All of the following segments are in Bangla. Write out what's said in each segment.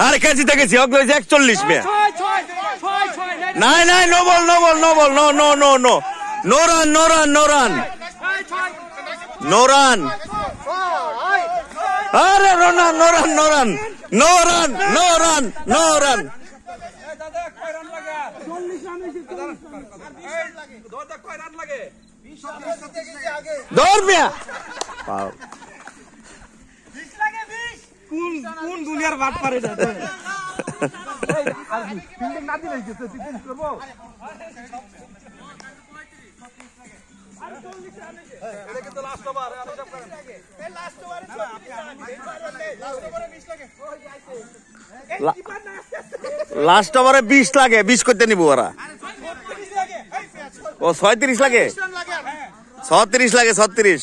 আরে কে জিতে গেছি? 41 মে। নাই নাই, no ball no ball no ball, no no no no, no run no run no run no run. আরে no run no run no run no run no run no run. দৌড় মিয়া। কোন দুনিয়ার বাদ পারে না লাস্ট ওভারে 20 লাগে, 20 করতে নিব ওরা। ও 36 লাগে, 36 লাগে, 36।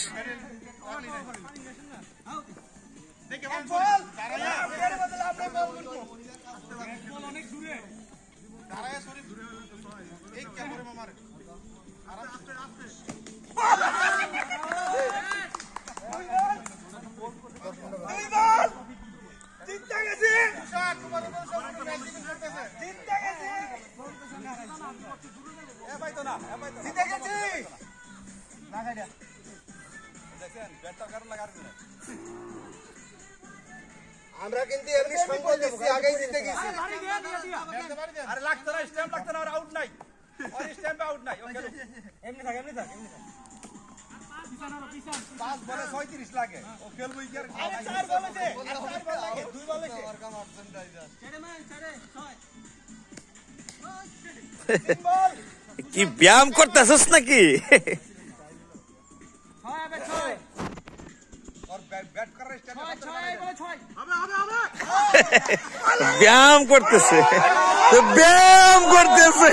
আমরা কিন্তু এমনি সঙ্গ দিচ্ছি, আগেই জিতে গেছি। আরে লাগতো না, স্ট্যাম্প লাগতো না, আর আউট নাই, আর স্ট্যাম্প আউট নাই। ওকে এমনি থাক, এমনি থাক, এমনি থাক। 5 বলে 36 লাগে, ও খেলবো কি আর? আরে 4 বলেছে, আর 4 বল লাগে, 2 বলেছে। ওরকম অপশন দাইজা ছেড়ে মান, ছেড়ে 6 কি ব্যায়াম করতেছস নাকি? ব্যায়াম করতেছে, ব্যায়াম করতেছে,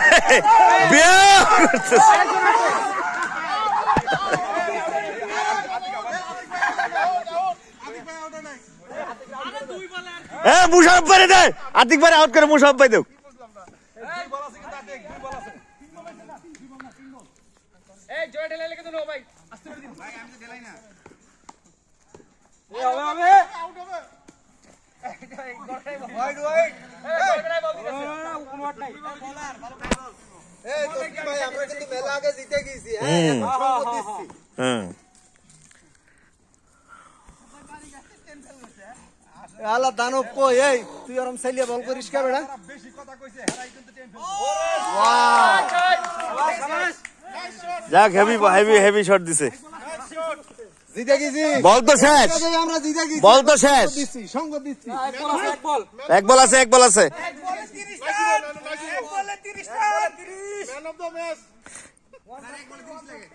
ব্যায়াম করতেছে। হ্যাঁ, মুশারফ ভাই দেয়, আতিক ভাই আউট করে মুশারফ ভাই দেও। এই জয় ঢেলে লেগে দাও ভাই, আস্তে করে দিন ভাই, আমি তো ঢেলাই না। এ হবে হবে, আউট হবে। ওয়াইড ওয়াইড, এই বলবেন বল দিতেছে, কোন ওয়াট নাই। বলার ভালো বল। এই তো ভাই, আমরা কিন্তু মেলা আগে জিতে গেছি। হ্যাঁ, সঙ্গ দিচ্ছি। হ্যাঁ, আলা দানব কই, এই তুই আরাম সাইলিয়া বল করিস কে বেটা? বেশি কথা কইছে, হেরাই কিন্তু টেনশন। ওয়াও, যাক, হেভি হেভি হেভি শট দিছে। জিতে গেছি, বল তো শেষ, আমরা জিতে গেছি। বল তো শেষ। সঙ্গ দিচ্ছি। এক বল আছে, এক বল। এক বল আছে, এক বল আছে। এক বলে 30 রান, এক বলে 30 run, 30 man of the match. এক বলে 30 লাগে,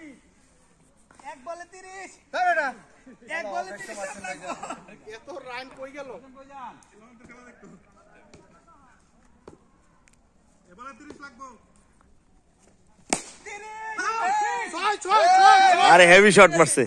এক বলে 30। হ্যাঁ বেটা, এক বলে 30 রান লাগবে। এত রান কই গেল? এবারে 30 লাগবে। 30 আরে হেভি শট মারছে।